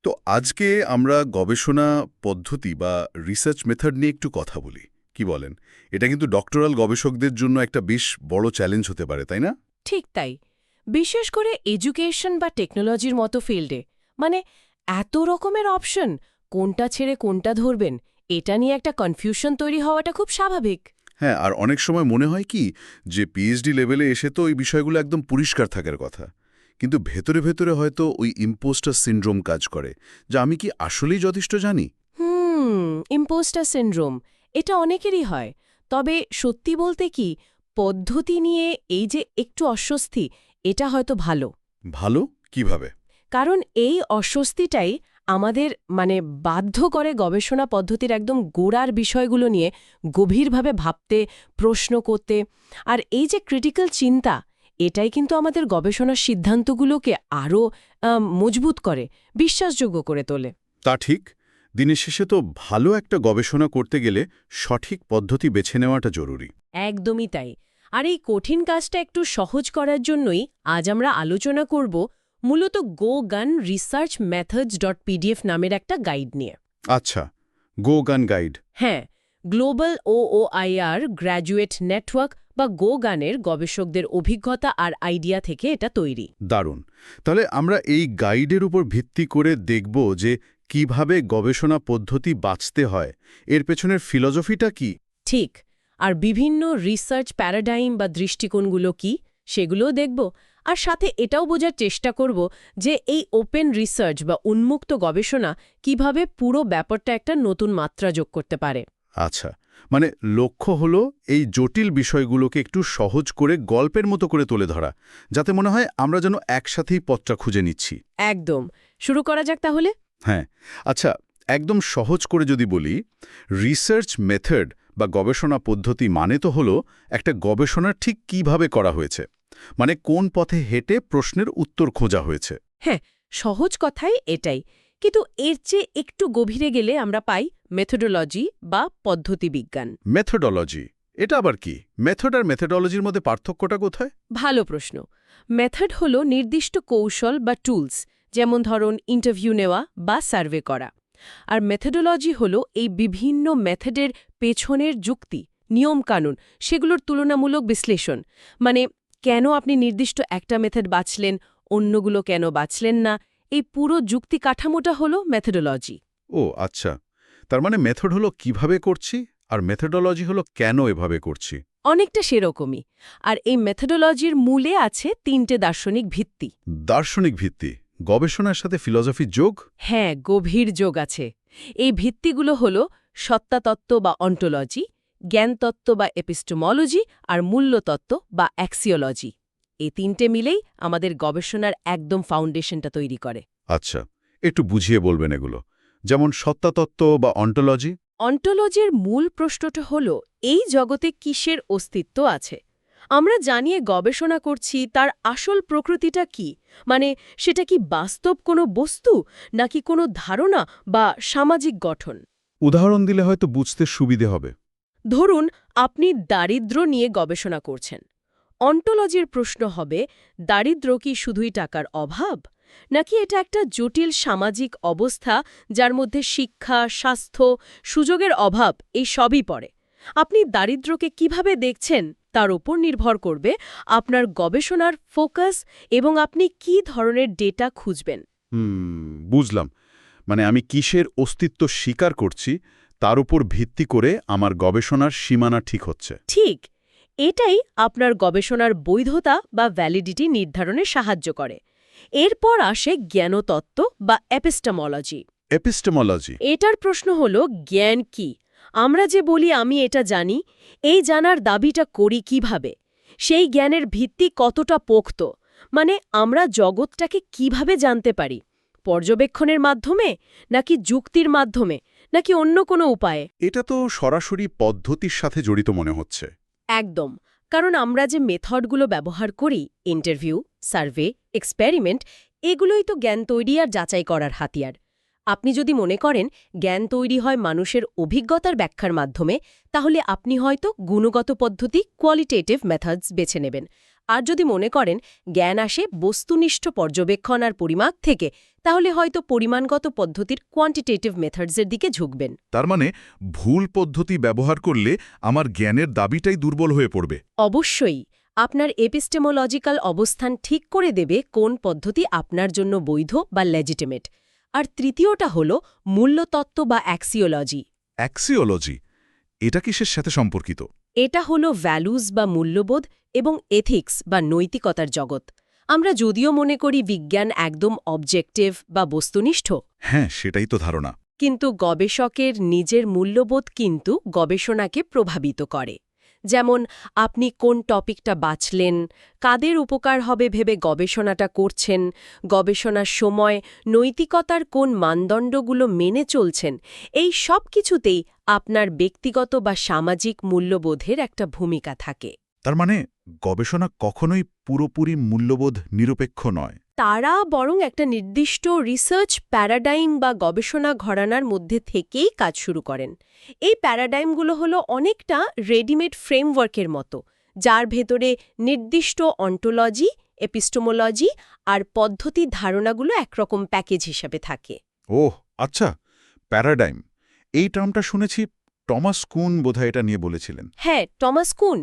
তো আজকে আমরা গবেষণা পদ্ধতি বা রিসার্চ মেথড নিয়ে একটু কথা বলি। কি বলেন? এটা কিন্তু ডক্টরাল গবেষকদের জন্য একটা বেশ বড় চ্যালেঞ্জ হতে পারে, তাই না? ঠিক তাই। বিশেষ করে এডুকেশন বা টেকনোলজির মতো ফিল্ডে। মানে এত রকমের অপশন, কোনটা ছেড়ে কোনটা ধরবেন, এটা নিয়ে একটা কনফিউশন তৈরি হওয়াটা খুব স্বাভাবিক। হ্যাঁ, আর অনেক সময় মনে হয় কি যে পিএইচডি লেভেলে এসে তো এই বিষয়গুলো একদম পরিষ্কার থাকার কথা। কিন্তু ভেতরে ভেতরে হয়তো ওই ইম্পোস্টার সিনড্রোম কাজ করে, যে আমি কি আসলেই যথেষ্ট জানি? ইম্পোস্টার সিনড্রোম, এটা অনেকেরই হয়। তবে সত্যি বলতে কি, পদ্ধতি নিয়ে এই যে একটু অস্বস্তি, এটা হয়তো ভালো। ভালো? কিভাবে? কারণ এই অস্বস্তিটাই আমাদের বাধ্য করে গবেষণা পদ্ধতির একদম গোড়ার বিষয়গুলো নিয়ে গভীরভাবে ভাবতে, প্রশ্ন করতে। আর এই যে ক্রিটিক্যাল চিন্তা, এটাই কিন্তু আমাদের গবেষণার সিদ্ধান্তগুলোকে আরও মজবুত করে, বিশ্বাসযোগ্য করে তোলে। তা ঠিক। দিনের শেষে তো ভালো একটা গবেষণা করতে গেলে সঠিক পদ্ধতি বেছে নেওয়াটা জরুরি। একদমই তাই। আর এই কঠিন কাজটা একটু সহজ করার জন্যই আজ আমরা আলোচনা করব মূলত গো গান রিসার্চ মেথডস .pdf নামের একটা গাইড নিয়ে। আচ্ছা, গো গান গাইড। হ্যাঁ, গ্লোবাল OOIR গ্র্যাজুয়েট নেটওয়ার্ক বা গো গানের গবেষকদের অভিজ্ঞতা আর আইডিয়া থেকে এটা তৈরি। দারুণ। তাহলে আমরা এই গাইডের উপর ভিত্তি করে দেখব যে কিভাবে গবেষণা পদ্ধতি বাছতে হয়, এর পেছনের ফিলসফিটা কি। ঠিক। আর বিভিন্ন রিসার্চ প্যারাডাইম বা দৃষ্টিকোণগুলো কি, সেগুলোও দেখব। আর সাথে এটাও বোঝার চেষ্টা করব যে এই ওপেন রিসার্চ বা উন্মুক্ত গবেষণা কিভাবে পুরো ব্যাপারটা একটা নতুন মাত্রা যোগ করতে পারে। আচ্ছা, মানে লক্ষ্য হলো এই জটিল বিষয়গুলোকে একটু সহজ করে গল্পের মতো করে তুলে ধরা, যাতে মনে হয় আমরা যেন একসাথেই পথটা খুঁজে নিচ্ছি। একদম। শুরু করা যাক তাহলে। হ্যাঁ। আচ্ছা, একদম সহজ করে যদি বলি, রিসার্চ মেথড বা গবেষণা পদ্ধতি মানে তো হলো একটা গবেষণা ঠিক কিভাবে করা হয়েছে, মানে কোন পথে হেঁটে প্রশ্নের উত্তর খোঁজা হয়েছে। হ্যাঁ, সহজ কথাই এটাই। কিন্তু এর চেয়ে একটু গভীরে গেলে আমরা পাই মেথোডোলজি বা পদ্ধতিবিজ্ঞান। মেথোডোলজি, এটা আবার কি? মেথড আর মেথোডোলজির মধ্যে পার্থক্যটা কোথায়? ভালো প্রশ্ন। মেথড হলো নির্দিষ্ট কৌশল বা টুলস, যেমন ধরুন ইন্টারভিউ নেওয়া বা সার্ভে করা। আর মেথোডোলজি হলো এই বিভিন্ন মেথডের পেছনের যুক্তি, নিয়মকানুন, সেগুলোর তুলনামূলক বিশ্লেষণ। মানে কেন আপনি নির্দিষ্ট একটা মেথড বাছলেন, অন্যগুলো কেন বাছলেন না, এই পুরো যুক্তি কাঠামোটা হলো মেথোডোলজি। ও আচ্ছা, তার মানে মেথড হলো কিভাবে করছি, আর মেথোডোলজি হলো কেন এভাবে করছি। অনেকটা সেরকমই। আর এই মেথোডোলজির মূলে আছে তিনটে দার্শনিক ভিত্তি। দার্শনিক ভিত্তি? গবেষণার সাথে ফিলসফি যোগ? হ্যাঁ, গভীর যোগ আছে। এই ভিত্তিগুলো হল সত্তাতত্ত্ব বা অন্টোলজি, জ্ঞানতত্ত্ব বা এপিস্টেমোলজি, আর মূল্যতত্ত্ব বা অ্যাক্সিওলজি। এই তিনটে মিলেই আমাদের গবেষণার একদম ফাউন্ডেশনটা তৈরি করে। আচ্ছা, একটু বুঝিয়ে বলবেন এগুলো। যেমন সত্তাতত্ত্ব বা অন্টোলজি। অন্টোলজির মূল প্রশ্নটা হল এই জগতে কিসের অস্তিত্ব আছে। আমরা জানিয়ে গবেষণা করছি তার আসল প্রকৃতিটা কি, মানে সেটা কি বাস্তব কোনো বস্তু, নাকি কোনো ধারণা বা সামাজিক গঠন। উদাহরণ দিলে হয়তো বুঝতে সুবিধে হবে। ধরুন আপনি দারিদ্র্য নিয়ে গবেষণা করছেন। অন্টোলজির প্রশ্ন হবে, দারিদ্র্য কি শুধুই টাকার অভাব, নাকি এটা একটা জটিল সামাজিক অবস্থা যার মধ্যে শিক্ষা, স্বাস্থ্য, সুযোগের অভাব এই সবই পড়ে। আপনি দারিদ্র্যকে কিভাবে দেখছেন তার উপর নির্ভর করবে আপনার গবেষণার ফোকাস এবং আপনি কি ধরনের ডেটা খুঁজবেন। বুঝলাম। মানে আমি কিসের অস্তিত্ব স্বীকার করছি তার উপর ভিত্তি করে আমার গবেষণার সীমানা ঠিক হচ্ছে। ঠিক, এটাই আপনার গবেষণার বৈধতা বা ভ্যালিডিটি নির্ধারণে সাহায্য করে। এরপর আসে জ্ঞানতত্ত্ব বা এপিস্টেমোলজি। এপিস্টেমোলজি? এটার প্রশ্ন হলো জ্ঞান কি। আমরা যে বলি আমি এটা জানি, এই জানার দাবিটা করি কিভাবে, সেই জ্ঞানের ভিত্তি কতটা পোক্ত, মানে আমরা জগৎটাকে কিভাবে জানতে পারি, পর্যবেক্ষণের মাধ্যমে, নাকি যুক্তির মাধ্যমে, নাকি অন্য কোনো উপায়ে। এটা তো সরাসরি পদ্ধতির সাথে জড়িত মনে হচ্ছে। একদম। কারণ আমরা যে মেথডগুলো ব্যবহার করি, ইন্টারভিউ, সার্ভে, এক্সপেরিমেন্ট, এগুলোই তো জ্ঞান তৈরি আর যাচাই করার হাতিয়ার। আপনি যদি মনে করেন জ্ঞান তৈরি হয় মানুষের অভিজ্ঞতার ব্যাখ্যার মাধ্যমে, তাহলে আপনি হয়তো গুণগত পদ্ধতি, কোয়ালিটেটিভ মেথডস বেছে নেবেন। আর যদি মনে করেন জ্ঞান আসে বস্তুনিষ্ঠ পর্যবেক্ষণ আর পরিমাপ থেকে, তাহলে হয়তো পরিমাণগত পদ্ধতির কোয়ান্টিটেটিভ মেথডসের দিকে ঝুঁকবেন। তার মানে ভুল পদ্ধতি ব্যবহার করলে আমার জ্ঞানের দাবিটাই দুর্বল হয়ে পড়বে। অবশ্যই আপনার এপিস্টেমোলজিক্যাল অবস্থান ঠিক করে দেবে কোন পদ্ধতি আপনার জন্য বৈধ বা লেজিটিমেট। আর তৃতীয়টা হল মূল্যতত্ত্ব বা অ্যাক্সিওলজি। অ্যাক্সিওলজি এটা কিসের সাথে সম্পর্কিত? এটা হলো ভ্যালুজ বা মূল্যবোধ এবং এথিক্স বা নৈতিকতার জগৎ। আমরা যদিও মনে করি বিজ্ঞান একদম অবজেক্টিভ বা বস্তুনিষ্ঠ, হ্যাঁ, সেটাই তো ধারণা। কিন্তু গবেষকের নিজের মূল্যবোধ কিন্তু গবেষণাকে প্রভাবিত করে। যেমন আপনি কোন টপিকটা বাছলেন, কাদের উপকার হবে ভেবে গবেষণাটা করছেন, গবেষণার সময় নৈতিকতার কোন মানদণ্ডগুলো মেনে চলছেন, এই সব কিছুতেই আপনার ব্যক্তিগত বা সামাজিক মূল্যবোধের একটা ভূমিকা থাকে। তার মানে গবেষণা কখনোই পুরোপুরি মূল্যবোধ নিরপেক্ষ নয়। তারা বরং একটা নির্দিষ্ট রিসার্চ প্যারাডাইম বা গবেষণা ঘরানার মধ্যে থেকেই কাজ শুরু করেন। এই প্যারাডাইমগুলো হলো অনেকটা রেডিমেড ফ্রেমওয়ার্কের মতো, যার ভেতরে নির্দিষ্ট অন্টোলজি, এপিস্টোমোলজি আর পদ্ধতি ধারণাগুলো একরকম প্যাকেজ হিসেবে থাকে। ওহ আচ্ছা, প্যারাডাইম এই টার্মটা শুনেছি। টমাস কুন বোধহয় এটা নিয়ে বলেছিলেন। হ্যাঁ, টমাস কুন।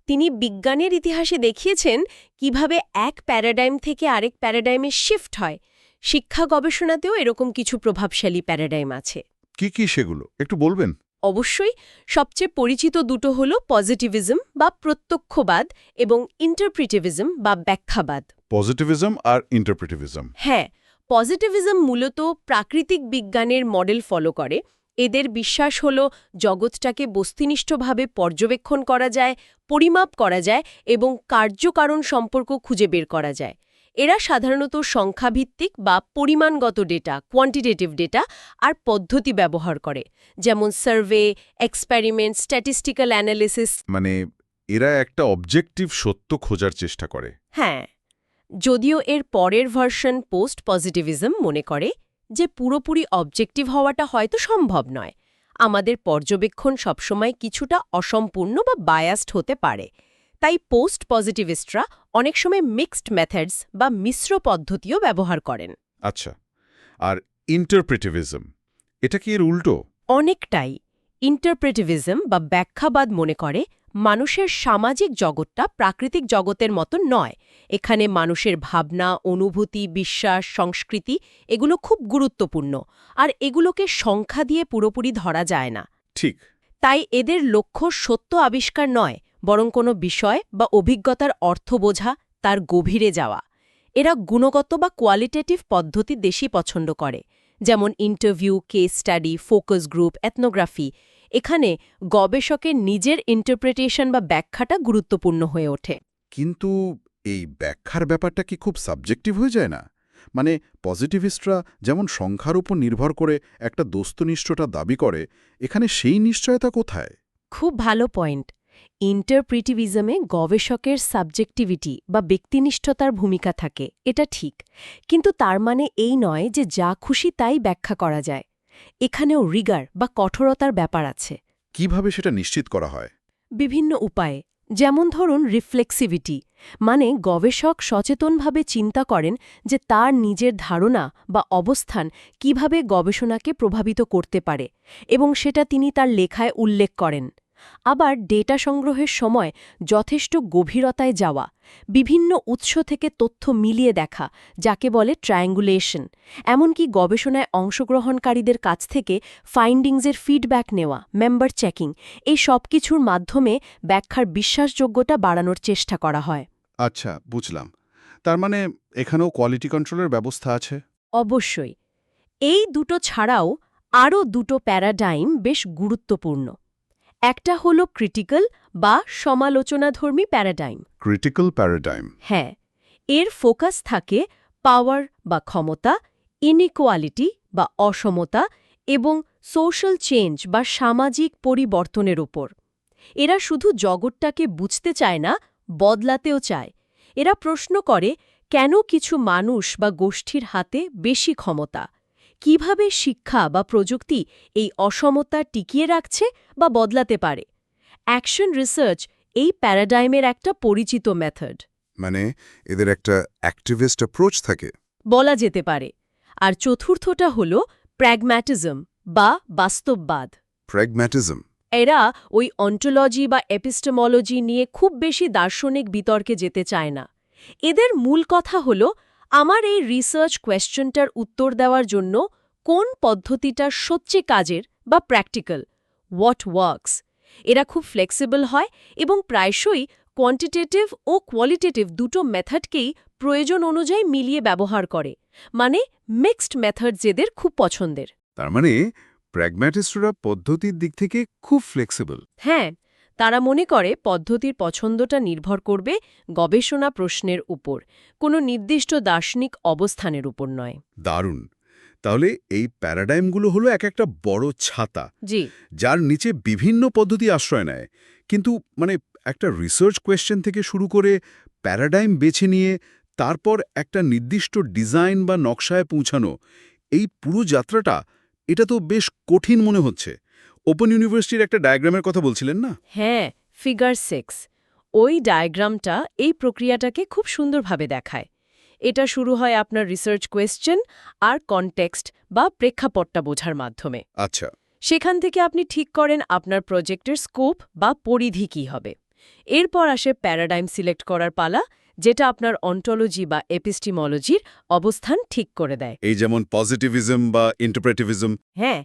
তিনি বিজ্ঞানের ইতিহাসে দেখিয়েছেন কিভাবে এক প্যারাডাইম থেকে আরেক প্যারাডাইমে শিফট হয়। শিক্ষা গবেষণাতেও এরকম কিছু প্রভাবশালী প্যারাডাইম আছে। কি কি সেগুলো একটু বলবেন? অবশ্যই। সবচেয়ে পরিচিত দুটো হল পজিটিভিজম বা প্রত্যক্ষবাদ এবং ইন্টারপ্রিটিভিজম বা ব্যাখ্যাবাদ। পজিটিভিজম আর ইন্টারপ্রিটিভিজম। হ্যাঁ, পজিটিভিজম মূলত প্রাকৃতিক বিজ্ঞানের মডেল ফলো করে। এদের বিশ্বাস হল জগৎটাকে বস্তুনিষ্ঠভাবে পর্যবেক্ষণ করা যায়, পরিমাপ করা যায় এবং কার্যকারণ সম্পর্ক খুঁজে বের করা যায়। এরা সাধারণত সংখ্যাভিত্তিক বা পরিমাণগত ডেটা, কোয়ান্টিটেটিভ ডেটা আর পদ্ধতি ব্যবহার করে, যেমন সার্ভে, এক্সপেরিমেন্ট, স্ট্যাটিস্টিক্যাল অ্যানালিসিস। মানে এরা একটা অবজেক্টিভ সত্য খোঁজার চেষ্টা করে। হ্যাঁ, যদিও এর পরের ভার্সন পোস্ট পজিটিভিজম মনে করে যে পুরোপুরি অবজেক্টিভ হওয়াটা হয়তো সম্ভব নয়। আমাদের পর্যবেক্ষণ সবসময় কিছুটা অসম্পূর্ণ বা বায়াসড হতে পারে। তাই পোস্ট পজিটিভিস্টরা অনেক সময় মিক্সড মেথডস বা মিশ্র পদ্ধতিও ব্যবহার করেন। আচ্ছা, আর ইন্টারপ্রিটিভিজম এটা কি এর উল্টো? অনেকটাই। ইন্টারপ্রেটিভিজম বা ব্যাখ্যাবাদ মনে করে মানুষের সামাজিক জগৎটা প্রাকৃতিক জগতের মতো নয়। এখানে মানুষের ভাবনা, অনুভূতি, বিশ্বাস, সংস্কৃতি এগুলো খুব গুরুত্বপূর্ণ, আর এগুলোকে সংখ্যা দিয়ে পুরোপুরি ধরা যায় না। ঠিক। তাই এদের লক্ষ্য সত্য আবিষ্কার নয়, বরং কোনো বিষয় বা অভিজ্ঞতার অর্থ বোঝা, তার গভীরে যাওয়া। এরা গুণগত বা কোয়ালিটেটিভ পদ্ধতি বেশি পছন্দ করে, যেমন interview, case study, focus group, ethnography. এখানে গবেষকের নিজের ইন্টারপ্রিটেশন বা ব্যাখ্যাটা গুরুত্বপূর্ণ হয়ে ওঠে। কিন্তু এই ব্যাখ্যার ব্যাপারটা কি খুব সাবজেক্টিভ হয়ে যায় না? মানে পজিটিভিস্টরা যেমন সংখ্যার উপর নির্ভর করে একটা বস্তুনিষ্ঠতা দাবি করে, এখানে সেই নিশ্চয়তা কোথায়? খুব ভালো পয়েন্ট। ইন্টারপ্রিটিভিজমে গবেষকের সাবজেক্টিভিটি বা ব্যক্তিনিষ্ঠতার ভূমিকা থাকে, এটা ঠিক। কিন্তু তার মানে এই নয় যে যা খুশি তাই ব্যাখ্যা করা যায়। এখানেও রিগার বা কঠোরতার ব্যাপার আছে। কিভাবে সেটা নিশ্চিত করা হয়? বিভিন্ন উপায়ে, যেমন ধরুন রিফ্লেক্সিভিটি, মানে গবেষক সচেতনভাবে চিন্তা করেন যে তার নিজের ধারণা বা অবস্থান কিভাবে গবেষণাকে প্রভাবিত করতে পারে, এবং সেটা তিনি তার লেখায় উল্লেখ করেন। আবার ডেটা সংগ্রহের সময় যথেষ্ট গভীরতায় যাওয়া, বিভিন্ন উৎস থেকে তথ্য মিলিয়ে দেখা, যাকে বলে ট্রায়াঙ্গুলেশন। এমনকি গবেষণায় অংশগ্রহণকারীদের কাছ থেকে ফাইন্ডিংসের ফিডব্যাক নেওয়া, মেম্বার চেকিং, এই সব কিছুর মাধ্যমে ব্যাখ্যার বিশ্বাসযোগ্যতা বাড়ানোর চেষ্টা করা হয়। আচ্ছা, বুঝলাম। তার মানে এখানেও কোয়ালিটি কন্ট্রোলের ব্যবস্থা আছে? অবশ্যই। এই দুটো ছাড়াও আরও দুটো প্যারাডাইম বেশ গুরুত্বপূর্ণ। একটা হলো ক্রিটিক্যাল বা সমালোচনাধর্মী প্যারাডাইম। Critical paradigm. হ্যাঁ, এর ফোকাস থাকে পাওয়ার বা ক্ষমতা, ইনইকুয়ালিটি বা অসমতা এবং সোশ্যাল চেঞ্জ বা সামাজিক পরিবর্তনের উপর। এরা শুধু জগৎটাকে বুঝতে চায় না, বদলাতেও চায়। এরা প্রশ্ন করে কেন কিছু মানুষ বা গোষ্ঠীর হাতে বেশি ক্ষমতা, কিভাবে শিক্ষা বা প্রযুক্তি এই অসমতা টিকিয়ে রাখছে বা বদলাতে পারে। অ্যাকশন রিসার্চ এই প্যারাডাইমের একটা পরিচিত মেথড। মানে এদের একটা অ্যাক্টিভিস্ট অ্যাপ্রোচ থাকে। বলা যেতে পারে। আর চতুর্থটা হল প্র্যাগম্যাটিজম বা বাস্তববাদ। প্র্যাগম্যাটিজম। এরা ওই অন্টোলজি বা এপিস্টেমোলজি নিয়ে খুব বেশি দার্শনিক বিতর্কে যেতে চায় না। এদের মূল কথা হল আমার এই রিসার্চ কোয়েশ্চনটার উত্তর দেওয়ার জন্য কোন পদ্ধতিটা সবচেয়ে কাজের বা প্র্যাকটিক্যাল, হোয়াট ওয়ার্কস। এরা খুব ফ্লেক্সিবল হয় এবং প্রায়শই কোয়ান্টিটেটিভ ও কোয়ালিটেটিভ দুটো মেথডকেই প্রয়োজন অনুযায়ী মিলিয়ে ব্যবহার করে, মানে মিক্সড মেথড এদের খুব পছন্দের। তার মানে প্র্যাগম্যাটিস্টরা পদ্ধতির দিক থেকে খুব ফ্লেক্সিবল। হ্যাঁ, তারা মনে করে পদ্ধতির পছন্দটা নির্ভর করবে গবেষণা প্রশ্নের উপর, কোনো নির্দিষ্ট দার্শনিক অবস্থানের উপর নয়। দারুণ। তাহলে এই প্যারাডাইমগুলো হলো এক একটা বড় ছাতা, জি, যার নিচে বিভিন্ন পদ্ধতি আশ্রয় নেয়। কিন্তু মানে একটা রিসার্চ কোয়েশ্চেন থেকে শুরু করে প্যারাডাইম বেছে নিয়ে তারপর একটা নির্দিষ্ট ডিজাইন বা নকশায় পৌঁছানো, এই পুরো যাত্রাটা, এটা তো বেশ কঠিন মনে হচ্ছে। ওপেন ইউনিভার্সিটির একটা ডায়াগ্রামের কথা বলছিলেন না? হ্যাঁ, ফিগার 6 ওই ডায়াগ্রামটা এই প্রক্রিয়াটাকে খুব সুন্দরভাবে দেখায়। এটা শুরু হয় আপনার রিসার্চ কোয়েশ্চেন আর কনটেক্সট বা প্রেক্ষাপটটা বোঝার মাধ্যমে। আচ্ছা। সেখান থেকে আপনি ঠিক করেন আপনার প্রজেক্টের স্কোপ বা পরিধি কী হবে। এরপর আসে প্যারাডাইম সিলেক্ট করার পালা, যেটা আপনার অন্টোলজি বা এপিস্টিমোলজির অবস্থান ঠিক করে দেয়। এই যেমন পজিটিভিজম বা ইন্টারপ্রেটিভিজম। হ্যাঁ,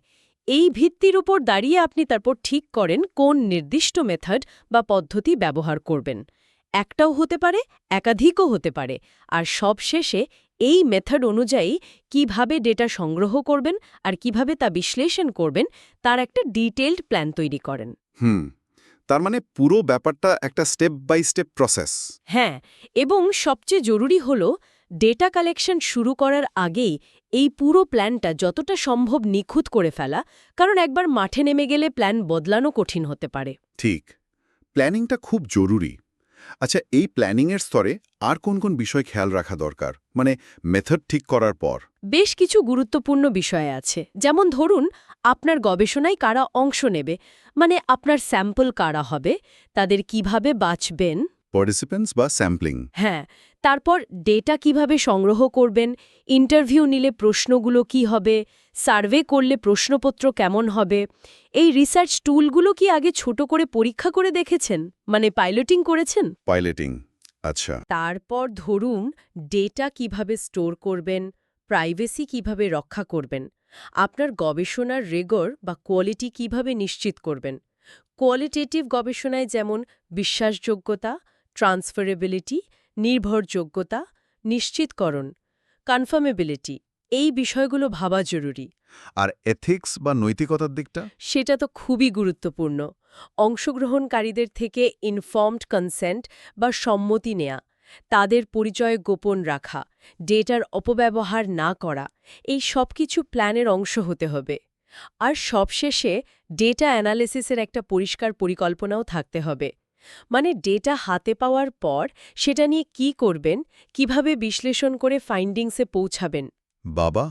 এই ভিত্তির উপর দাঁড়িয়ে আপনি তারপর ঠিক করেন কোন নির্দিষ্ট মেথড বা পদ্ধতি ব্যবহার করবেন। একটাও হতে পারে, একাধিকও হতে পারে, আর সবশেষে এই মেথড অনুযায়ী কিভাবে ডেটা সংগ্রহ করবেন আর কিভাবে তা বিশ্লেষণ করবেন তার একটা ডিটেইলড প্ল্যান তৈরি করেন। তার মানে পুরো ব্যাপারটা একটা স্টেপ বাই স্টেপ প্রসেস। হ্যাঁ, এবং সবচেয়ে জরুরি হল ডেটা কালেকশন শুরু করার আগেই এই পুরো প্ল্যানটা যতটা সম্ভব নিখুঁত করে ফেলা, কারণ একবার মাঠে নেমে গেলে প্ল্যান বদলানো কঠিন হতে পারে। ঠিক, প্ল্যানিংটা খুব জরুরি। আচ্ছা, এই প্ল্যানিংয়ের স্তরে আর কোন কোন বিষয় খেয়াল রাখা দরকার, মানে মেথড ঠিক করার পর? বেশ কিছু গুরুত্বপূর্ণ বিষয় আছে, যেমন ধরুন আপনার গবেষণায় কারা অংশ নেবে, মানে আপনার স্যাম্পল কারা হবে, তাদের কিভাবে বাছবেন। পার্টিসিপেন্টস বা স্যাম্পলিং। হ্যাঁ, তারপর ডেটা কিভাবে সংগ্রহ করবেন, ইন্টারভিউ নিলে প্রশ্নগুলো কি হবে, সার্ভে করলে প্রশ্নপত্র কেমন হবে। এই রিসার্চ টুলগুলো কি আগে ছোট করে পরীক্ষা করে দেখেছেন, মানে পাইলটিং করেছেন? পাইলটিং, আচ্ছা। তারপর ধরুন ডেটা কিভাবে স্টোর করবেন, প্রাইভেসি কিভাবে রক্ষা করবেন, আপনার গবেষণার রিগর বা কোয়ালিটি কিভাবে নিশ্চিত করবেন। কোয়ালিটেটিভ গবেষণায় যেমন বিশ্বাসযোগ্যতা, ট্রান্সফারেবিলিটি, নির্ভরযোগ্যতা, নিশ্চিতকরণ, কনফার্মেবিলিটি, এই বিষয়গুলো ভাবা জরুরি। আর এথিক্স বা নৈতিকতার দিকটা? সেটা তো খুবই গুরুত্বপূর্ণ। অংশগ্রহণকারীদের থেকে ইনফর্মড কনসেন্ট বা সম্মতি নেয়া, তাদের পরিচয় গোপন রাখা, ডেটার অপব্যবহার না করা, এই সব কিছু প্ল্যানের অংশ হতে হবে। আর সবশেষে ডেটা অ্যানালিসিসের একটা পরিষ্কার পরিকল্পনাও থাকতে হবে, মানে ডেটা হাতে পাওয়ার পর সেটা নিয়ে কি করবেন, কিভাবে বিশ্লেষণ করে ফাইন্ডিংসে পৌঁছাবেন। বাবা,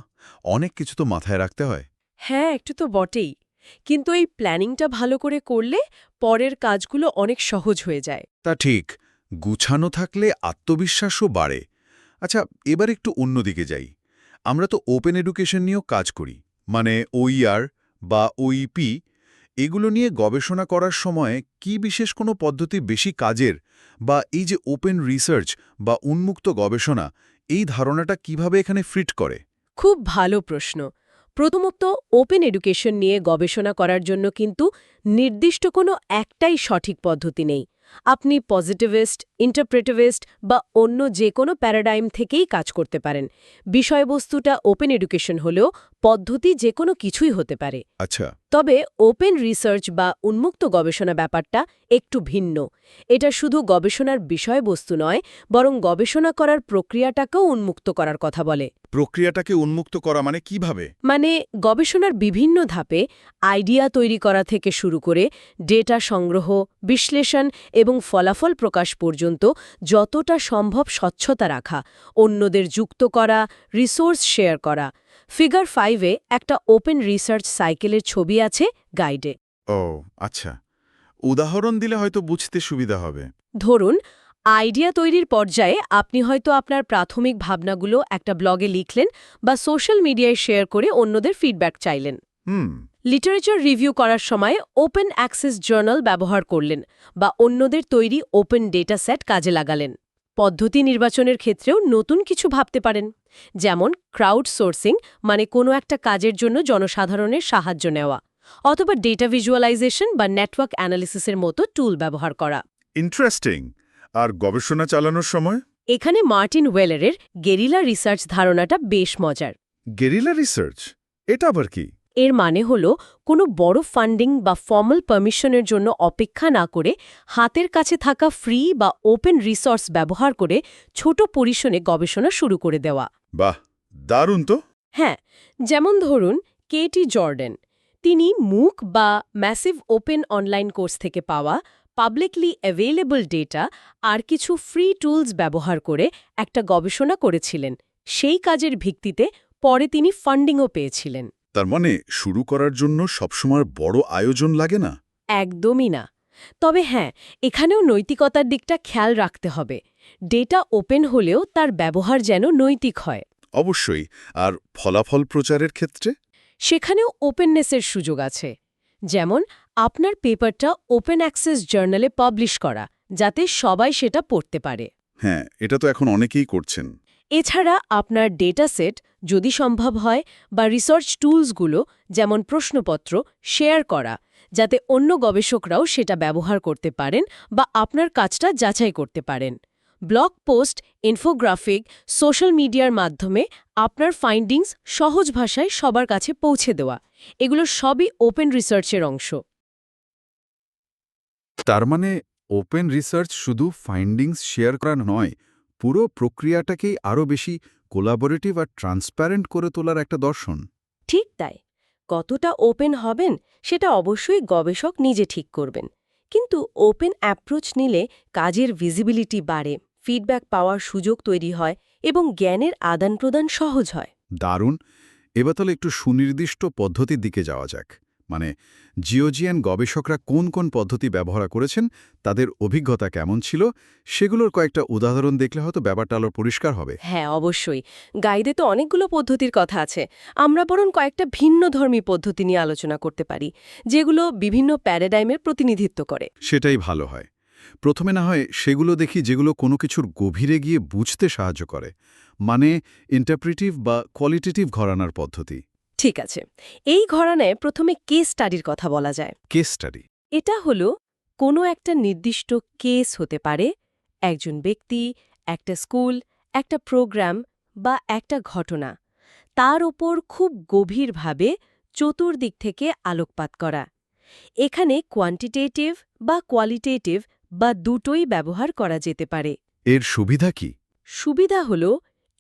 অনেক কিছু তো মাথায় রাখতে হয়। হ্যাঁ, একটু তো বটেই, কিন্তু এই প্ল্যানিংটা ভালো করে করলে পরের কাজগুলো অনেক সহজ হয়ে যায়। তা ঠিক, গুছানো থাকলে আত্মবিশ্বাসও বাড়ে। আচ্ছা, এবার একটু অন্যদিকে যাই। আমরা তো ওপেন এডুকেশন নিয়েও কাজ করি, মানে OER বা OEP। এগুলো নিয়ে গবেষণা করার সময় কি বিশেষ কোনো পদ্ধতি বেশি কাজের, বা এই যে ওপেন রিসার্চ বা উন্মুক্ত গবেষণা, এই ধারণাটা কিভাবে এখানে ফিট করে? খুব ভালো প্রশ্ন। প্রথমত, ওপেন এডুকেশন নিয়ে গবেষণা করার জন্য কিন্তু নির্দিষ্ট কোনো একটাই সঠিক পদ্ধতি নেই। আপনি পজিটিভিস্ট, ইন্টারপ্রেটিভিস্ট বা অন্য যে কোনো প্যারাডাইম থেকেই কাজ করতে পারেন। বিষয়বস্তুটা ওপেন এডুকেশন হলেও পদ্ধতি যে কোনো কিছুই হতে পারে। আচ্ছা। তবে ওপেন রিসার্চ বা উন্মুক্ত গবেষণা ব্যাপারটা একটু ভিন্ন। এটা শুধু গবেষণার বিষয়বস্তু নয়, বরং গবেষণা করার প্রক্রিয়াটাকেও উন্মুক্ত করার কথা বলে। প্রক্রিয়াটাকে উন্মুক্ত করা মানে কিভাবে? মানে গবেষণার বিভিন্ন ধাপে আইডিয়া তৈরি করা থেকে শুরু করে ডেটা সংগ্রহ, বিশ্লেষণ এবং ফলাফল প্রকাশ পর্যন্ত যতটা সম্ভব স্বচ্ছতা রাখা, অন্যদের যুক্ত করা, রিসোর্স শেয়ার করা। ফিগার 5-এ একটা ওপেন রিসার্চ সাইকেলের ছবি আছে গাইডে। ও আচ্ছা, উদাহরণ দিলে হয়তো বুঝতে সুবিধা হবে। ধরুন আইডিয়া তৈরির পর্যায়ে আপনি হয়তো আপনার প্রাথমিক ভাবনাগুলো একটা ব্লগে লিখলেন বা সোশ্যাল মিডিয়ায় শেয়ার করে অন্যদের ফিডব্যাক চাইলেন। হুম। লিটারেচার রিভিউ করার সময় ওপেন অ্যাক্সেস জার্নাল ব্যবহার করলেন বা অন্যদের তৈরি ওপেন ডেটা সেট কাজে লাগালেন। পদ্ধতি নির্বাচনের ক্ষেত্রেও নতুন কিছু ভাবতে পারেন, যেমন ক্রাউড সোর্সিং, মানে কোনো একটা কাজের জন্য জনসাধারণের সাহায্য নেওয়া, অথবা ডেটা ভিজুয়ালাইজেশন বা নেটওয়ার্ক অ্যানালিসিসের মতো টুল ব্যবহার করা। ইন্টারেস্টিং। আর গবেষণা চালানোর সময়? এখানে মার্টিন ওয়েলারের গেরিলা রিসার্চ ধারণাটা বেশ মজার। Guerrilla research? এটা আবার কি? এর মানে হল কোনো বড় ফান্ডিং বা ফর্মাল পারমিশনের জন্য অপেক্ষা না করে হাতের কাছে থাকা ফ্রি বা ওপেন রিসোর্স ব্যবহার করে ছোট পরিসরে গবেষণা শুরু করে দেওয়া। বাহ, দারুণ তো। হ্যাঁ, যেমন ধরুন কেটি জর্ডেন। তিনি মুক বা ম্যাসিভ ওপেন অনলাইন কোর্স থেকে পাওয়া পাবলিকলি অ্যাভেলেবল ডেটা আর কিছু ফ্রি টুলস ব্যবহার করে একটা গবেষণা করেছিলেন। সেই কাজের ভিত্তিতে পরে তিনি ফান্ডিংও পেয়েছিলেন। তার মানে শুরু করার জন্য সবসময় বড় আয়োজন লাগে না? একদমই না। তবে হ্যাঁ, এখানেও নৈতিকতার দিকটা খেয়াল রাখতে হবে। ডেটা ওপেন হলেও তার ব্যবহার যেন নৈতিক হয়। অবশ্যই। আর ফলাফল প্রচারের ক্ষেত্রে? সেখানেও ওপেননেসের সুযোগ আছে। যেমন আপনার পেপারটা ওপেন অ্যাক্সেস জার্নালে পাবলিশ করা, যাতে সবাই সেটা পড়তে পারে। হ্যাঁ, এটা তো এখন অনেকেই করছেন। এছাড়া আপনার ডেটা সেট, যদি সম্ভব হয়, বা রিসার্চ টুলসগুলো যেমন প্রশ্নপত্র শেয়ার করা, যাতে অন্য গবেষকরাও সেটা ব্যবহার করতে পারেন বা আপনার কাজটা যাচাই করতে পারেন। ব্লগ পোস্ট, ইনফোগ্রাফিক, সোশ্যাল মিডিয়ার মাধ্যমে আপনার ফাইন্ডিংস সহজ ভাষায় সবার কাছে পৌঁছে দেওয়া, এগুলো সবই ওপেন রিসার্চের অংশ। তার মানে ওপেন রিসার্চ শুধু ফাইন্ডিংস শেয়ার করা নয়, পুরো প্রক্রিয়াটাকেই আরও বেশি কোলাবোরেটিভ আর ট্রান্সপ্যারেন্ট করে তোলার একটা দর্শন। ঠিক তাই। কতটা ওপেন হবেন সেটা অবশ্যই গবেষক নিজে ঠিক করবেন, কিন্তু ওপেন অ্যাপ্রোচ নিলে কাজের ভিজিবিলিটি বাড়ে, ফিডব্যাক পাওয়ার সুযোগ তৈরি হয় এবং জ্ঞানের আদান প্রদান সহজ হয়। দারুণ। এবার তাহলে একটু সুনির্দিষ্ট পদ্ধতির দিকে যাওয়া যাক। মানে জিওজিয়ান গবেষকরা কোন কোন পদ্ধতি ব্যবহার করেছেন, তাদের অভিজ্ঞতা কেমন ছিল, সেগুলোর কয়েকটা উদাহরণ দেখলে হয়তো ব্যাপারটা আলো পরিষ্কার হবে। হ্যাঁ, অবশ্যই। গাইডে তো অনেকগুলো পদ্ধতির কথা আছে। আমরা বরং কয়েকটা ভিন্নধর্মী পদ্ধতি নিয়ে আলোচনা করতে পারি, যেগুলো বিভিন্ন প্যারাডাইমের প্রতিনিধিত্ব করে। সেটাই ভালো হয়। প্রথমে না হয় সেগুলো দেখি যেগুলো কোনো কিছুর গভীরে গিয়ে বুঝতে সাহায্য করে, মানে ইন্টারপ্রিটিভ বা কোয়ালিটেটিভ ঘরানার পদ্ধতি। ঠিক আছে, এই ঘরানায় প্রথমে কেস স্টাডির কথা বলা যায়। Case study? এটা হলো কোনো একটা নির্দিষ্ট কেস হতে পারে, একজন ব্যক্তি, একটা স্কুল, একটা প্রোগ্রাম বা একটা ঘটনা, তার ওপর খুব গভীরভাবে চতুর্দিক থেকে আলোকপাত করা। এখানে কোয়ান্টিটেটিভ বা কোয়ালিটেটিভ বা দুটোই ব্যবহার করা যেতে পারে। এর সুবিধা কি? সুবিধা হলো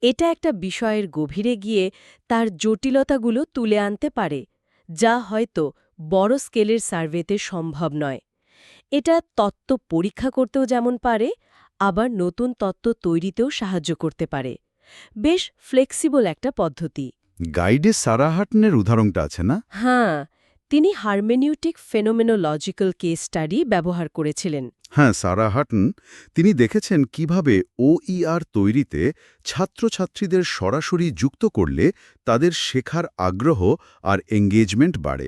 এটা একটা বিষয়ের গভীরে গিয়ে তার জটিলতাগুলো তুলে আনতে পারে, যা হয়তো বড় স্কেলের সার্ভেতে সম্ভব নয়। এটা তত্ত্ব পরীক্ষা করতেও যেমন পারে, আবার নতুন তত্ত্ব তৈরিতেও সাহায্য করতে পারে। বেশ ফ্লেক্সিবল একটা পদ্ধতি। গাইডে সারা হাটনের উদাহরণটা আছে না? হ্যাঁ, তিনি হারমেনিউটিক ফেনোমেনোলজিক্যাল কেস স্টাডি ব্যবহার করেছিলেন। হ্যাঁ, সারা হাটন। তিনি দেখেছেন কিভাবে ওইআর তৈরিতে ছাত্রছাত্রীদের সরাসরি যুক্ত করলে তাদের শেখার আগ্রহ আর এঙ্গেজমেন্ট বাড়ে।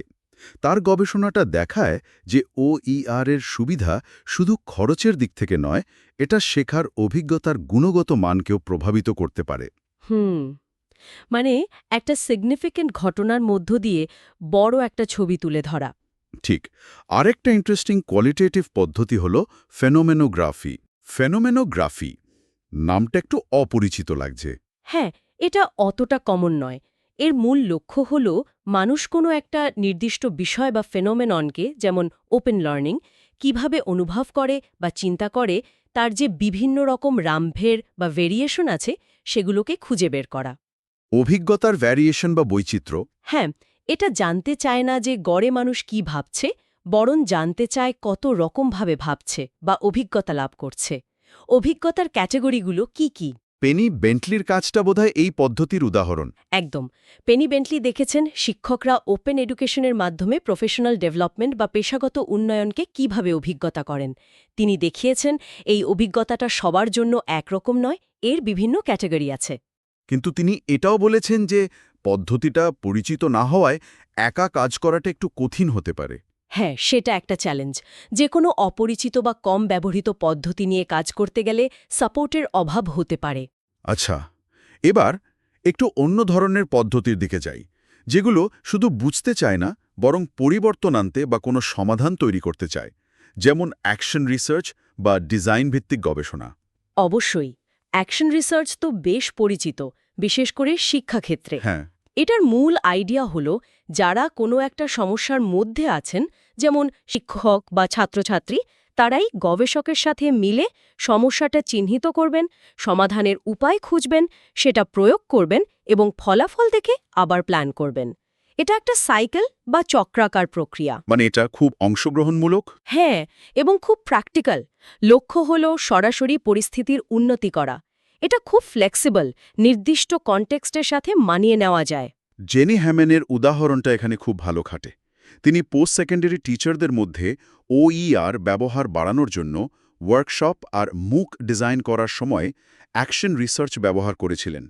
তার গবেষণাটা দেখায় যে ওইআর এর সুবিধা শুধু খরচের দিক থেকে নয়, এটা শেখার অভিজ্ঞতার গুণগত মানকেও প্রভাবিত করতে পারে। মানে একটা সিগনিফিক্যান্ট ঘটনার মধ্য দিয়ে বড় একটা ছবি তুলে ধরা। ঠিক। আরেকটা ইন্টারেস্টিং কোয়ালিটেটিভ পদ্ধতি হল ফেনোমেনোগ্রাফি। ফেনোমেনোগ্রাফি নামটা একটু অপরিচিত লাগছে। হ্যাঁ, এটা অতটা কমন নয়। এর মূল লক্ষ্য হল মানুষ কোনো একটা নির্দিষ্ট বিষয় বা ফেনোমেননকে, যেমন ওপেন লার্নিং, কিভাবে অনুভব করে বা চিন্তা করে, তার যে বিভিন্ন রকম রামভের বা ভেরিয়েশন আছে সেগুলোকে খুঁজে বের করা। অভিজ্ঞতার ভ্যারিয়েশন বা বৈচিত্র্য? হ্যাঁ, এটা জানতে চায় না যে গড়ে মানুষ কি ভাবছে, বরং জানতে চায় কত রকমভাবে ভাবছে বা অভিজ্ঞতা লাভ করছে। অভিজ্ঞতার ক্যাটেগরিগুলো কি কি? পেনি বেন্টলির কাজটা বোধহয় এই পদ্ধতির উদাহরণ। একদম। পেনি বেন্টলি দেখেছেন শিক্ষকরা ওপেন এডুকেশনের মাধ্যমে প্রফেশনাল ডেভেলপমেন্ট বা পেশাগত উন্নয়নকে কিভাবে অভিজ্ঞতা করেন। তিনি দেখিয়েছেন এই অভিজ্ঞতাটা সবার জন্য একরকম নয়, এর বিভিন্ন ক্যাটাগরি আছে। কিন্তু তিনি এটাও বলেছেন যে পদ্ধতিটা পরিচিত না হওয়ায় একা কাজ করাটা একটু কঠিন হতে পারে। হ্যাঁ, সেটা একটা চ্যালেঞ্জ। যে কোনো অপরিচিত বা কম ব্যবহৃত পদ্ধতি নিয়ে কাজ করতে গেলে সাপোর্টের অভাব হতে পারে। আচ্ছা, এবার একটু অন্য ধরনের পদ্ধতির দিকে যাই, যেগুলো শুধু বুঝতে চায় না, বরং পরিবর্তন আনতে বা কোনো সমাধান তৈরি করতে চায়, যেমন অ্যাকশন রিসার্চ বা ডিজাইন ভিত্তিক গবেষণা। অবশ্যই। অ্যাকশন রিসার্চ তো বেশ পরিচিত, বিশেষ করে শিক্ষাক্ষেত্রে। হ্যাঁ, এটার মূল আইডিয়া হলো যারা কোনো একটা সমস্যার মধ্যে আছেন, যেমন শিক্ষক বা ছাত্রছাত্রী, তারাই গবেষকের সাথে মিলে সমস্যাটা চিহ্নিত করবেন, সমাধানের উপায় খুঁজবেন, সেটা প্রয়োগ করবেন এবং ফলাফল দেখে আবার প্ল্যান করবেন। এটা একটা সাইকেল বা চক্রাকার প্রক্রিয়া। মানে এটা খুব অংশগ্রহণমূলক। হ্যাঁ, এবং খুব প্র্যাকটিক্যাল। লক্ষ্য হল সরাসরি পরিস্থিতির উন্নতি করা। এটা খুব ফ্লেক্সিবল, নির্দিষ্ট কনটেক্সটের সাথে মানিয়ে নেওয়া যায়। জেনি হ্যামেনের উদাহরণটা এখানে খুব ভালো খাটে। তিনি পোস্ট সেকেন্ডারি টিচারদের মধ্যে OER ব্যবহার বাড়ানোর জন্য ওয়ার্কশপ আর মুক ডিজাইন করার সময় অ্যাকশন রিসার্চ ব্যবহার করেছিলেন।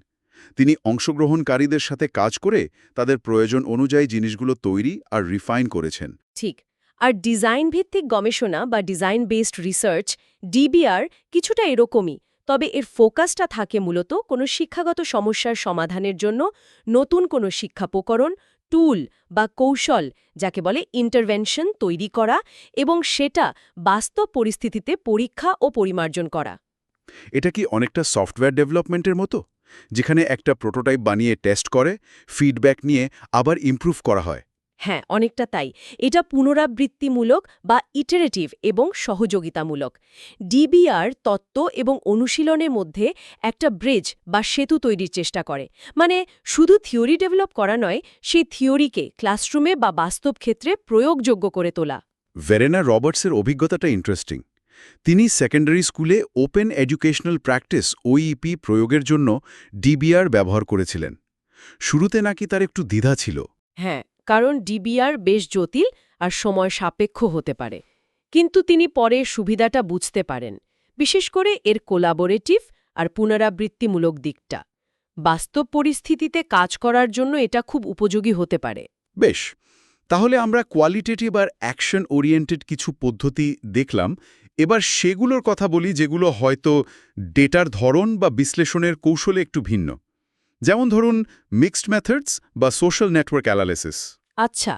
তিনি অংশগ্রহণকারীদের সাথে কাজ করে তাদের প্রয়োজন অনুযায়ী জিনিসগুলো তৈরি আর রিফাইন করেছেন। ঠিক। আর ডিজাইন ভিত্তিক গবেষণা বা ডিজাইন বেসড রিসার্চ, DBR, কিছুটা এরকমই। তবে এর ফোকাসটা থাকে মূলত কোনো শিক্ষাগত সমস্যার সমাধানের জন্য নতুন কোনো শিক্ষাপকরণ, টুল বা কৌশল, যাকে বলে ইন্টারভেনশন, তৈরি করা এবং সেটা বাস্তব পরিস্থিতিতে পরীক্ষা ও পরিমার্জন করা। এটা কি অনেকটা সফটওয়্যার ডেভেলপমেন্টের মতো, যেখানে একটা প্রোটোটাইপ বানিয়ে টেস্ট করে ফিডব্যাক নিয়ে আবার ইমপ্রুভ করা হয়? হ্যাঁ, অনেকটা তাই। এটা পুনরাবৃত্তিমূলক বা ইটারেটিভ এবং সহযোগিতামূলক। DBR তত্ত্ব এবং অনুশীলনের মধ্যে একটা ব্রিজ বা সেতু তৈরির চেষ্টা করে। মানে শুধু থিওরি ডেভেলপ করা নয়, সেই থিওরিকে ক্লাসরুমে বা বাস্তব ক্ষেত্রে প্রয়োগযোগ্য করে তোলা। ভেরেনা রবার্টসের অভিজ্ঞতাটা ইন্টারেস্টিং। তিনি সেকেন্ডারি স্কুলে ওপেন এডুকেশনাল প্র্যাকটিস OEP প্রয়োগের জন্য DBR ব্যবহার করেছিলেন। শুরুতে নাকি তার একটু দ্বিধা ছিল। হ্যাঁ, কারণ DBR বেশ জটিল আর সময় সাপেক্ষ হতে পারে। কিন্তু তিনি পরে সুবিধাটা বুঝতে পারেন, বিশেষ করে এর কোলাবোরেটিভ আর পুনরাবৃত্তিমূলক দিকটা। বাস্তব পরিস্থিতিতে কাজ করার জন্য এটা খুব উপযোগী হতে পারে। বেশ, তাহলে আমরা কোয়ালিটেটিভ আর অ্যাকশন ওরিয়েন্টেড কিছু পদ্ধতি দেখলাম। এবার সেগুলোর কথা বলি যেগুলো হয়তো ডেটার ধরন বা বিশ্লেষণের কৌশলে একটু ভিন্ন। যেমন ধরুন মিক্সড মেথডস বা সোশ্যাল নেটওয়ার্ক অ্যানালিসিস। আচ্ছা,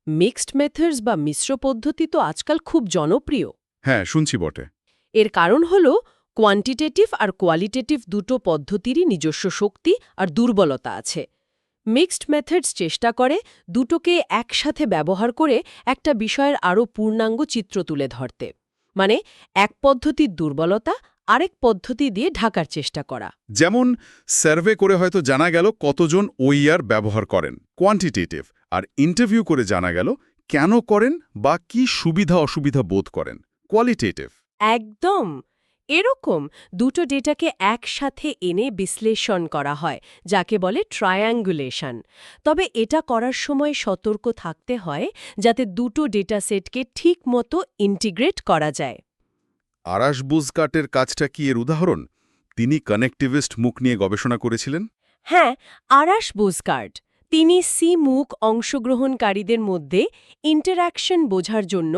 মিক্সড মেথডস বা মিশ্র পদ্ধতি তো আজকাল খুব জনপ্রিয়। হ্যাঁ, শুনছি বটে। এর কারণ হল কোয়ান্টিটেটিভ আর কোয়ালিটেটিভ দুটো পদ্ধতিরই নিজস্ব শক্তি আর দুর্বলতা আছে। মিক্সড মেথডস চেষ্টা করে দুটোকে একসাথে ব্যবহার করে একটা বিষয়ের আরও পূর্ণাঙ্গ চিত্র তুলে ধরতে। মানে এক পদ্ধতির দুর্বলতা আরেক পদ্ধতি দিয়ে ঢাকার চেষ্টা করা। যেমন সার্ভে করে হয়তো জানা গেল কতজন OER ব্যবহার করেন, কোয়ান্টিটেটিভ, আর ইন্টারভিউ করে জানা গেল কেন করেন বা কি সুবিধা অসুবিধা বোধ করেন, কোয়ালিটেটিভ। একদম এরকম দুটো ডেটাকে একসাথে এনে বিশ্লেষণ করা হয়, যাকে বলে ট্রায়াঙ্গুলেশন। তবে এটা করার সময় সতর্ক থাকতে হয় যাতে দুটো ডেটা সেটকে ঠিক মতো ইন্টিগ্রেট করা যায়। আরাশ বুজকার্টের কাজটা কি এর উদাহরণ? তিনি কানেক্টিভিস্ট মুখ নিয়ে গবেষণা করেছিলেন। হ্যাঁ, আরাশ বুজকার্ট। তিনি মুক অংশগ্রহণকারীদের মধ্যে ইন্টারঅ্যাকশন বোঝার জন্য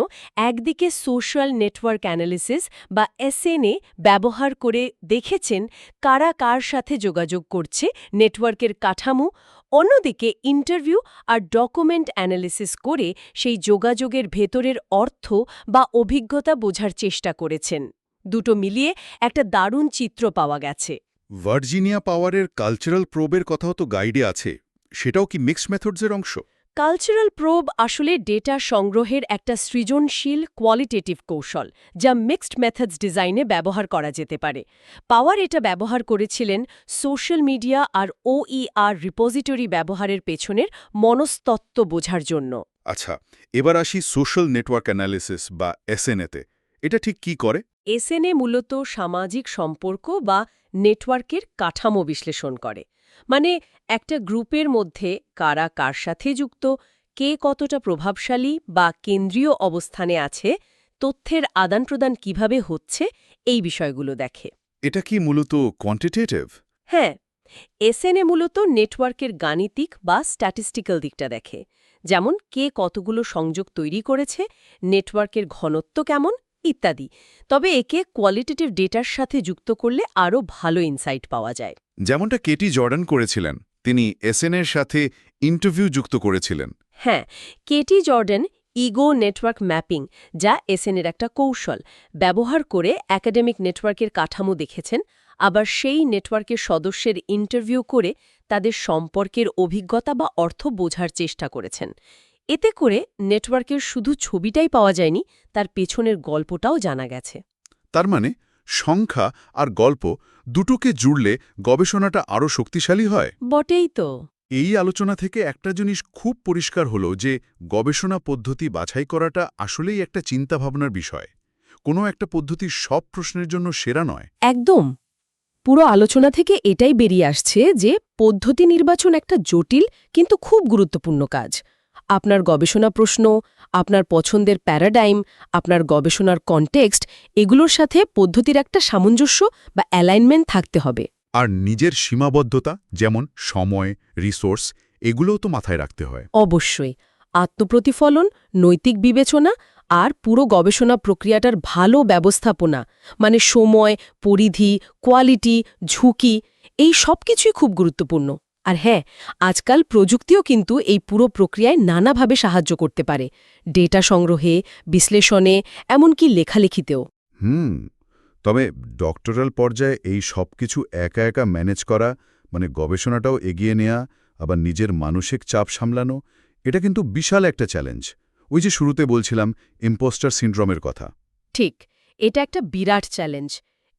একদিকে সোশ্যাল নেটওয়ার্ক অ্যানালিসিস বা SNA ব্যবহার করে দেখেছেন কারা কার সাথে যোগাযোগ করছে, নেটওয়ার্কের কাঠামো, অন্যদিকে ইন্টারভিউ আর ডকুমেন্ট অ্যানালিসিস করে সেই যোগাযোগের ভেতরের অর্থ বা অভিজ্ঞতা বোঝার চেষ্টা করেছেন। দুটো মিলিয়ে একটা দারুণ চিত্র পাওয়া গেছে। ভার্জিনিয়া পাওয়ারের কালচারাল প্রোবের কথাও তো গাইডে আছে, সেটাও কি মিক্সড মেথডসের অংশ? কালচারাল প্রোব আসলে ডেটা সংগ্রহের একটা সৃজনশীল কোয়ালিটেটিভ কৌশল, যা মিক্সড মেথডস ডিজাইনে ব্যবহার করা যেতে পারে। পাওয়ার এটা ব্যবহার করেছিলেন সোশ্যাল মিডিয়া আর OER রিপোজিটরি ব্যবহারের পেছনের মনস্তত্ত্ব বোঝার জন্য। আচ্ছা, এবার আসি সোশ্যাল নেটওয়ার্ক অ্যানালিসিস বা SNA-তে। এটা ঠিক কি করে? এসএনএ মূলত সামাজিক সম্পর্ক বা নেটওয়ার্কের কাঠামো বিশ্লেষণ করে। মানে একটা গ্রুপের মধ্যে কারা কার সাথে যুক্ত, কে কতটা প্রভাবশালী বা কেন্দ্রীয় অবস্থানে আছে, তথ্যের আদান-প্রদান কিভাবে হচ্ছে, এই বিষয়গুলো দেখে। এটা কি মূলত কোয়ান্টিটেটিভ? হ্যাঁ, এসএনএ মূলত নেটওয়ার্কের গাণিতিক বা স্ট্যাটিস্টিক্যাল দিকটা দেখে, যেমন কে কতগুলো সংযোগ তৈরি করেছে, নেটওয়ার্কের ঘনত্ব কেমন ইত্যাদি। তবে একে কোয়ালিটেটিভ ডেটার সাথে যুক্ত করলে আরও ভালো ইনসাইট পাওয়া যায়। যেমনটা কেটি জর্ডান করেছিলেন, তিনি এসএনএর সাথে ইন্টারভিউ যুক্ত করেছিলেন। হ্যাঁ, Katie Jordan ego network mapping, যা এসএনএর একটা কৌশল, ব্যবহার করে একাডেমিক নেটওয়ার্কের কাঠামো দেখেছেন, আবার সেই নেটওয়ার্কের সদস্যের ইন্টারভিউ করে তাদের সম্পর্কের অভিজ্ঞতা বা অর্থ বোঝার চেষ্টা করেছেন। এতে করে নেটওয়ার্কের শুধু ছবিটাই পাওয়া যায়নি, তার পেছনের গল্পটাও জানা গেছে। তার মানে সংখ্যা আর গল্প দুটোকে জুড়লে গবেষণাটা আরও শক্তিশালী হয়। বটেই তো। এই আলোচনা থেকে একটা জিনিস খুব পরিষ্কার হলো যে গবেষণা পদ্ধতি বাছাই করাটা আসলেই একটা চিন্তাভাবনার বিষয়। কোনো একটা পদ্ধতি সব প্রশ্নের জন্য সেরা নয়। একদম। পুরো আলোচনা থেকে এটাই বেরিয়ে আসছে যে পদ্ধতি নির্বাচন একটা জটিল কিন্তু খুব গুরুত্বপূর্ণ কাজ। আপনার গবেষণা প্রশ্ন, আপনার পছন্দের প্যারাডাইম, আপনার গবেষণার কনটেক্সট, এগুলোর সাথে পদ্ধতির একটা সামঞ্জস্য বা অ্যালাইনমেন্ট থাকতে হবে। আর নিজের সীমাবদ্ধতা, যেমন সময়, রিসোর্স, এগুলোও তো মাথায় রাখতে হয়। অবশ্যই। আত্মপ্রতিফলন, নৈতিক বিবেচনা আর পুরো গবেষণা প্রক্রিয়াটার ভালো ব্যবস্থাপনা, মানে সময়, পরিধি, কোয়ালিটি, ঝুঁকি, এই সব কিছুই খুব গুরুত্বপূর্ণ। আর হ্যাঁ, আজকাল প্রযুক্তিও কিন্তু এই পুরো প্রক্রিয়ায় নানাভাবে সাহায্য করতে পারে, ডেটা সংগ্রহে, বিশ্লেষণে, এমনকি লেখালেখিতেও। তবে ডক্টরাল পর্যায়ে এই সব কিছু একা একা ম্যানেজ করা, মানে গবেষণাটাও এগিয়ে নেওয়া, আবার নিজের মানসিক চাপ সামলানো, এটা কিন্তু বিশাল একটা চ্যালেঞ্জ। ওই যে শুরুতে বলছিলাম ইম্পোস্টার সিনড্রোমের কথা। ঠিক, এটা একটা বিরাট চ্যালেঞ্জ।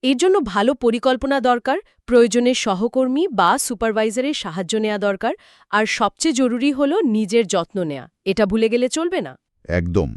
এর জন্য ভালো পরিকল্পনা দরকার, প্রয়োজনে সহকর্মী বা সুপারভাইজারের সাহায্য নেওয়া দরকার, আর সবচেয়ে জরুরি হলো নিজের যত্ন নেওয়া। এটা ভুলে গেলে চলবে না। একদম।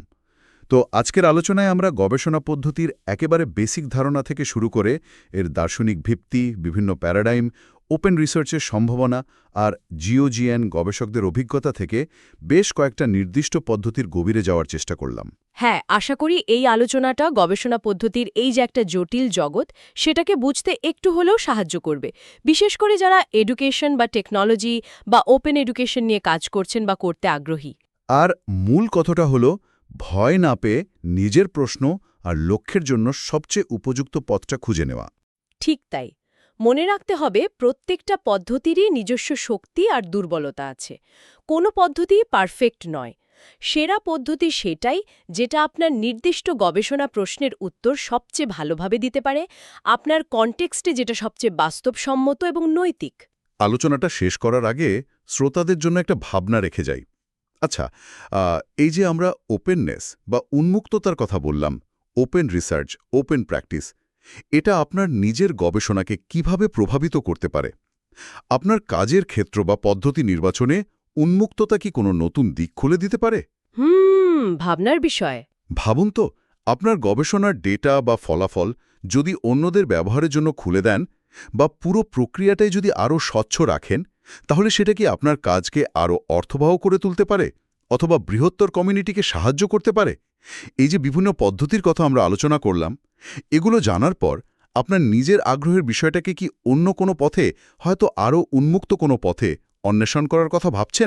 তো আজকের আলোচনায় আমরা গবেষণা পদ্ধতির একেবারে বেসিক ধারণা থেকে শুরু করে এর দার্শনিক ভিত্তি, বিভিন্ন প্যারাডাইম, ওপেন রিসার্চের সম্ভাবনা আর জিওজিএন গবেষকদের অভিজ্ঞতা থেকে বেশ কয়েকটা নির্দিষ্ট পদ্ধতির গভীরে যাওয়ার চেষ্টা করলাম। হ্যাঁ, আশা করি এই আলোচনাটা গবেষণা পদ্ধতির এই যে একটা জটিল জগৎ, সেটাকে বুঝতে একটু হলেও সাহায্য করবে, বিশেষ করে যারা এডুকেশন বা টেকনোলজি বা ওপেন এডুকেশন নিয়ে কাজ করছেন বা করতে আগ্রহী। আর মূল কথাটা হলো, ভয় না পেয়ে নিজের প্রশ্ন আর লক্ষ্যের জন্য সবচেয়ে উপযুক্ত পথটা খুঁজে নেওয়া। ঠিক তাই। মনে রাখতে হবে প্রত্যেকটা পদ্ধতিরই নিজস্ব শক্তি আর দুর্বলতা আছে। কোনো পদ্ধতি পারফেক্ট নয়। সেরা পদ্ধতি সেটাই যেটা আপনার নির্দিষ্ট গবেষণা প্রশ্নের উত্তর সবচেয়ে ভালোভাবে দিতে পারে, আপনার কনটেক্সটে যেটা সবচেয়ে বাস্তবসম্মত এবং নৈতিক। আলোচনাটা শেষ করার আগে শ্রোতাদের জন্য একটা ভাবনা রেখে যাই। আচ্ছা, এই যে আমরা ওপেননেস বা উন্মুক্ততার কথা বললাম, ওপেন রিসার্চ, ওপেন প্র্যাকটিস, এটা আপনার নিজের গবেষণাকে কিভাবে প্রভাবিত করতে পারে? আপনার কাজের ক্ষেত্র বা পদ্ধতি নির্বাচনে উন্মুক্ততা কি কোনো নতুন দিক খুলে দিতে পারে? ভাবনার বিষয়। ভাবুন তো, আপনার গবেষণার ডেটা বা ফলাফল যদি অন্যদের ব্যবহারের জন্য খুলে দেন বা পুরো প্রক্রিয়াটাই যদি আরও স্বচ্ছ রাখেন, তাহলে সেটা কি আপনার কাজকে আরও অর্থবহ করে তুলতে পারে, অথবা বৃহত্তর কমিউনিটিকে সাহায্য করতে পারে? এই যে বিভিন্ন পদ্ধতির কথা আমরা আলোচনা করলাম, এগুলো জানার পর আপনার নিজের আগ্রহের বিষয়টাকে কি অন্য কোনো পথে, হয়তো আরও উন্মুক্ত কোনো পথে অন্বেষণ করার কথা ভাবছেন?